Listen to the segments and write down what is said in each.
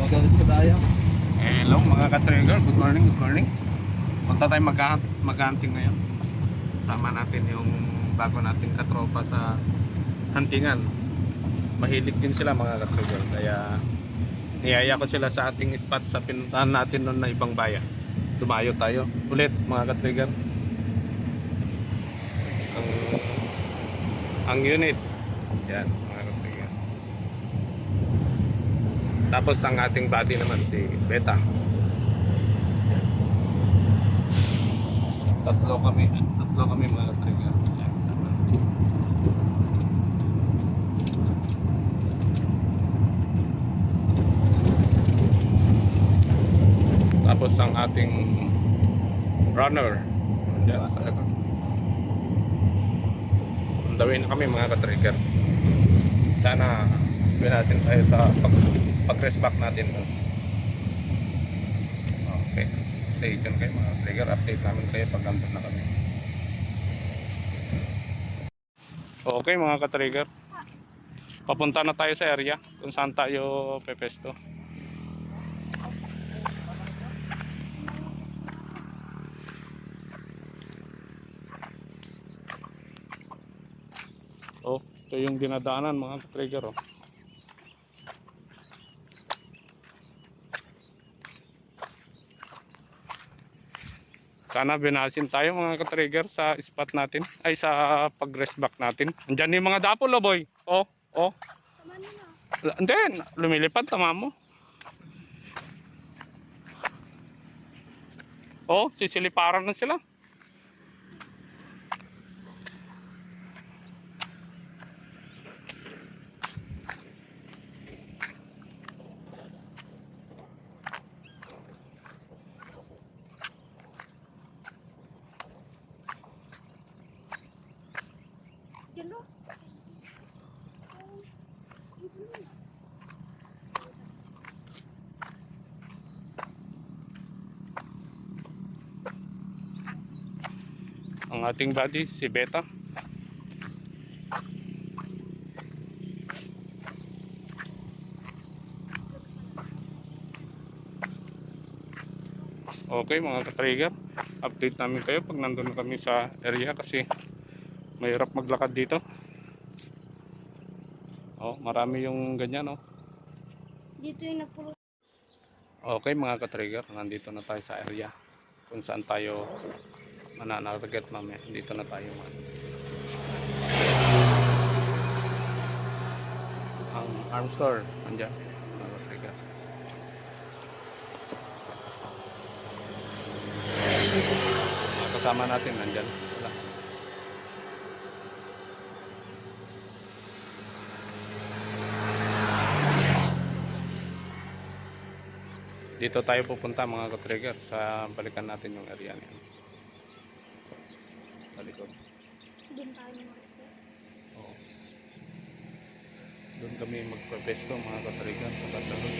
Gawin ko tayo. Hello mga ka-trigger, good morning, good morning. Punta tayo mag-hunting ngayon. Sama natin yung bago nating katropa sa huntingan. Mahilig din sila mga ka-trigger, kaya niyaya ko sila sa ating spot sa pinuntahan natin noon na ibang bayan. Dumayo tayo ulit mga ka-trigger. Ang unit. Yan mga ka-trigger. Tapos ang ating body naman si Beta. Tatlo kami mga trigger. Yan, sama. Tapos ang ating runner. Diyan sa likod. Andawin na kami mga ka-trigger. Sana binasin tayo sa pag-rest back natin. Okay. Stay tuned kayo mga trigger, update namin kayo pag andun na kami. Okay mga ka-trigger, papunta na tayo sa area kung saan tayo pepesto. Oh, ito yung dinadaanan mga ka-trigger. Oh. Sana binasin tayo mga ka-trigger sa spot natin, ay sa pag-rest back natin. Andiyan yung mga dapol, oh boy. Oh, oh. Hindi, lumilipad, tama mo. Oh, sisiliparan na sila. Ang ating buddy, si Beta. Okay mga ka-trigger, update namin kayo pag nandun kami sa area kasi mahirap maglakad dito. Oh, marami yung ganyan, oh. Dito yung napulo. Okay mga ka-trigger, nandito na tayo sa area kung saan tayo mananarget mamaya. Dito na tayo. Ang arms store, andyan mga ka-trigger. Mga kasama natin, nandyan. Wala. Dito tayo pupunta mga ka-trigger sa balikan natin yung area niyan. Sa likod. Doon tayo mag-stay. Oo. Doon kami magpe-pesto mga ka-trigger sa Tatalon.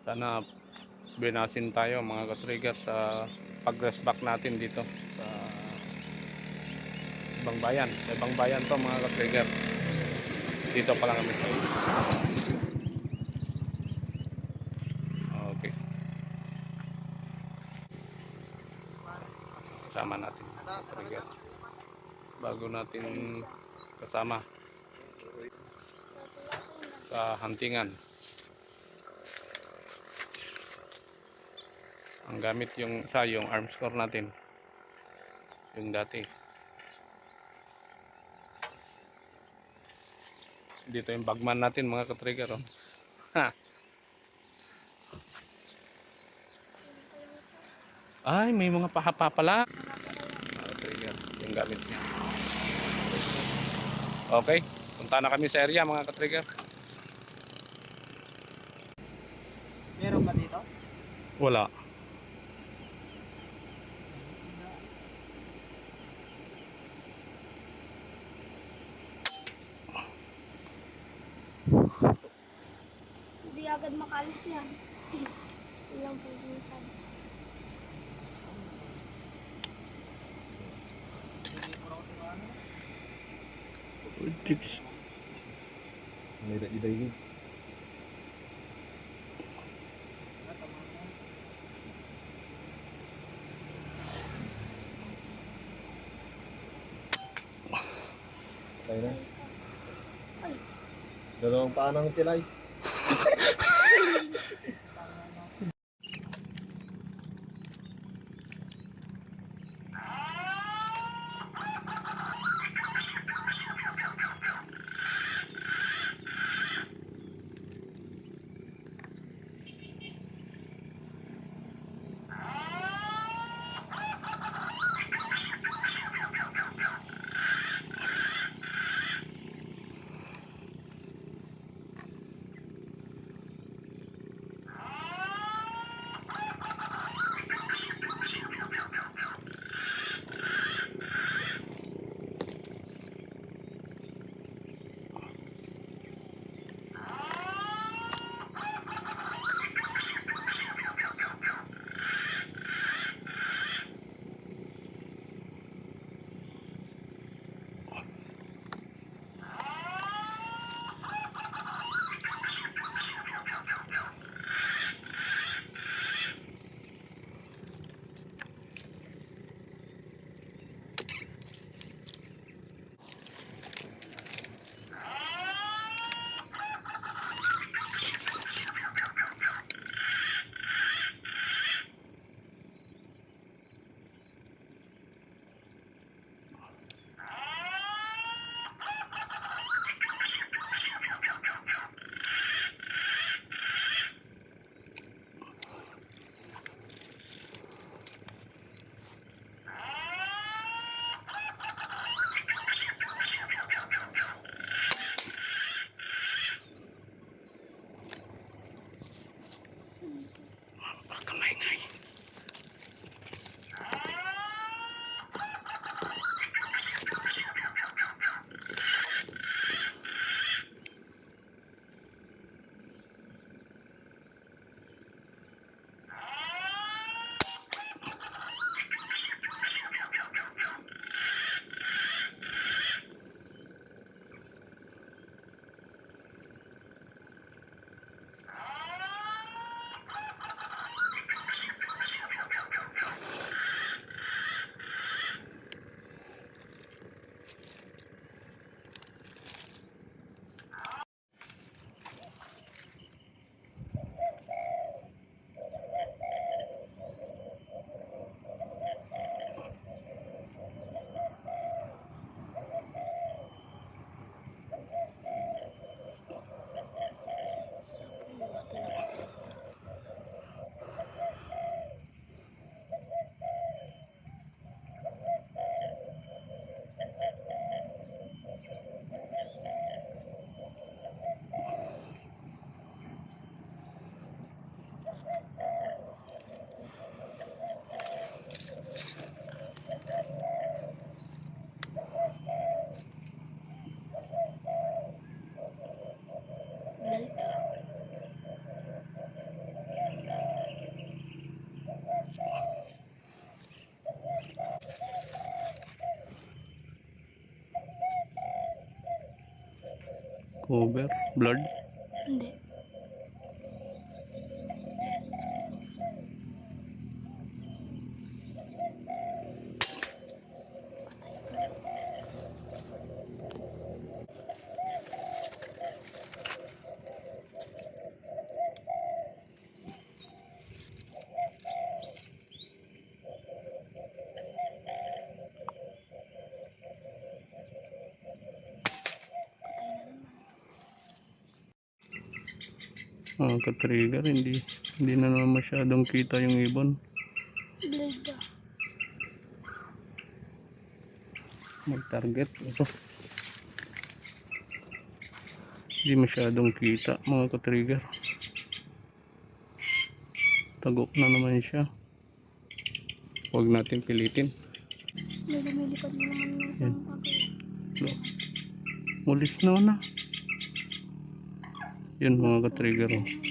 Sana binasin tayo mga ka-trigger sa pag-rest back natin dito sa ibang bayan. Sa ibang bayan to mga ka-trigger. Dito pa lang kami sa okay. Kasama natin ka-trigger. Bago natin kasama sa huntingan. Ang gamit yung isa, yung arms core natin. Yung dati. Dito yung bagman natin mga ka-trigger. Oh. Ha. Ay, may mga pahapa pala. Ka-trigger, yung gamit niya. Okay, punta na kami sa area mga ka-trigger. Meron ba dito? Wala. agad makalis yan. Ilang pagbutan. Chicks. Iday-iday. Tayo na. Ay, Dalawang paanang tilay. Kamay-ngay. Cover, blood. hindi. Ka-trigger, hindi na naman masyadong kita yung ibon. Blade daw. Mag-target ito. Hindi masyadong kita mga ka-trigger. Tagok na naman siya. Huwag natin pilitin. May lumilipad na naman ng Yan. isang pagay. Mulis na na. Yun mga ka-trigger. Ano?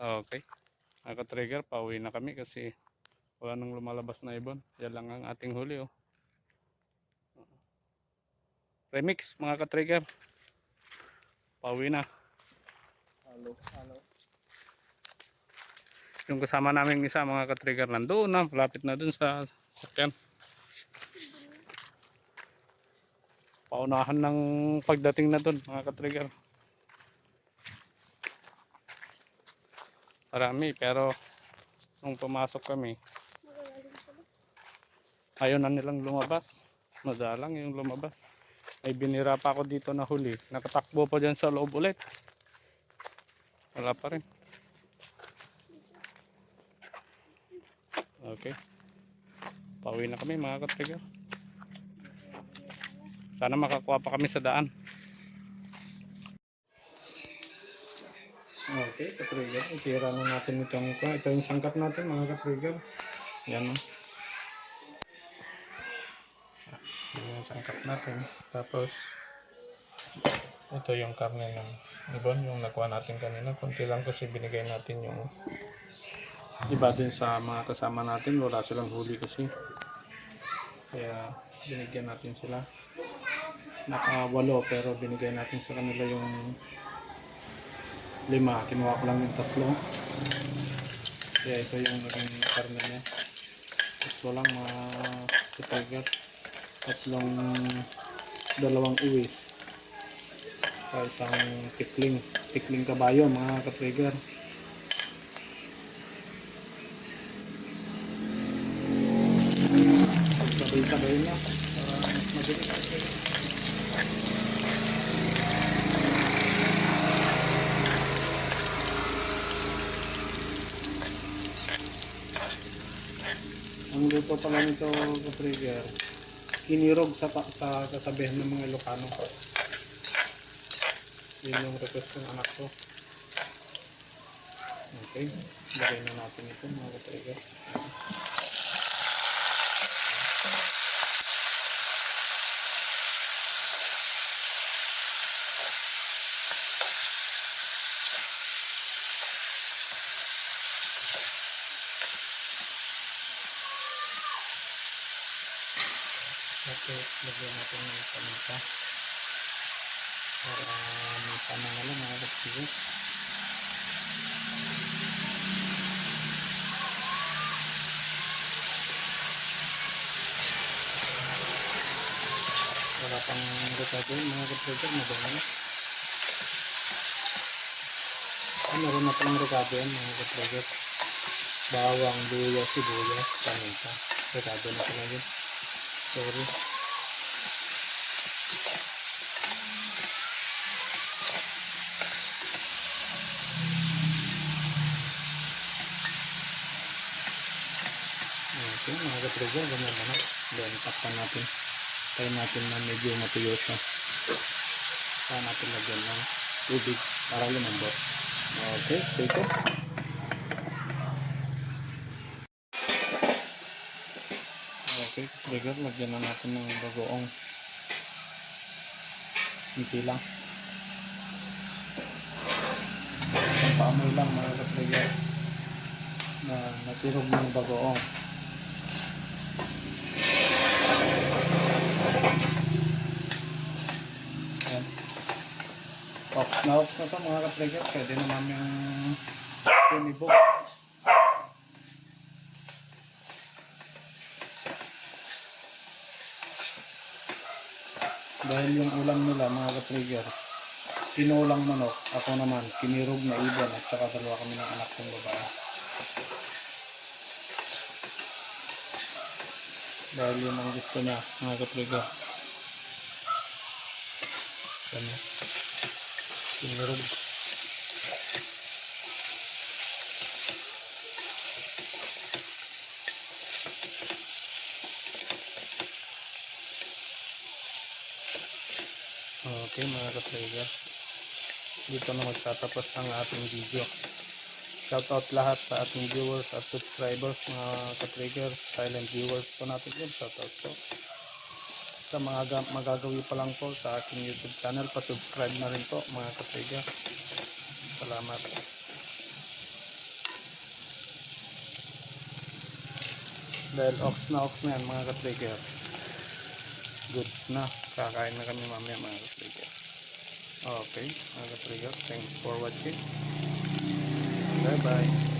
Okay. Mga ka-trigger, pauwi na kami kasi wala nang lumalabas na ibon. Yan lang ang ating huli, oh. Remix, mga ka-trigger. Pauwi na. Halo, halo. Yung kasama namin isa, mga ka-trigger, nandoon na. Malapit na dun sa sakyan. Paunahan ng pagdating na dun, mga ka-trigger. Marami, pero nung pumasok kami, Magagaling sila. ayaw na nilang lumabas. Madalang yung lumabas. May binira pa ako dito na huli. Nakatakbo pa dyan sa loob ulit. Wala pa rin. Okay. Pauwi na kami, mga ka-trigger. Sana makakuha pa kami sa daan. Okay, ka-trigger. Itira na natin itong ito. Ito yung sangkap natin, mga ka-trigger. Yan, o. Yan yung sangkap natin. Tapos, ito yung karne ng ibon, yung nakuha natin kanina. Kunti lang kasi binigay natin yung iba din sa mga kasama natin. Wala silang huli kasi. Kaya, binigyan natin sila. Naka-8 pero binigay natin sa kanila yung 5. Kinuha ko lang yung 3. Kaya ito yung naging karne niya. 3 lang, mga ka-trigger. 2 uwis. Isang tikling kabayo, mga ka-trigger. Sabay-sabay na para mas mabilis. Ang luto pala nito, ka-trigger, kinirog sa kasabihan ng mga Ilocano. Yun yung request ng anak ko. Okay, lagay na natin ito, mga ka-trigger. Tapos lagyan natin ng paminta para may panangalan, mga ka-trigger. Wala pang ricado, mga ka-trigger, madami na. Meron na palang ricado yan, mga ka-trigger. Bawang, luya, sibuyas, paminta. Ricado na pala yun. Sorry. Okay, mga ka-trigger, ganyan na. Then, takpan natin. Tayo natin na medyo matuyo siya. Saka natin lagyan ng tubig para lumambot. Okay, take it. Okay, trigger, lagyan na natin ng bagoong. Hindi lang. Ang paamoy lang, mga ka-trigger, na natirog ng bagoong. Ayan. Off na ito, mga ka-trigger. Pwede naman yung pinibog. Dahil yung ulam nila, mga ka-trigger, pinulang manok. Ako naman, kinirog na ibon at saka 2 kami ng anak kong babae. Dahil yun ang gusto niya, mga ka-trigger. Kami. Kinirog. Okay, mga ka-trigger, dito na magtatapos ang ating video. Shoutout lahat sa ating viewers at subscribers, mga ka-trigger, silent viewers po natin yun. Shoutout po. Sa mga magagawi pa lang po sa aking YouTube channel, pa-subscribe na rin po, mga ka-trigger. Salamat. Dahil ox na yan mga ka-trigger. Good na. Kakain na kami mamaya mga ka-trigger. Okay, mga ka-trigger. Thanks for watching. Bye bye.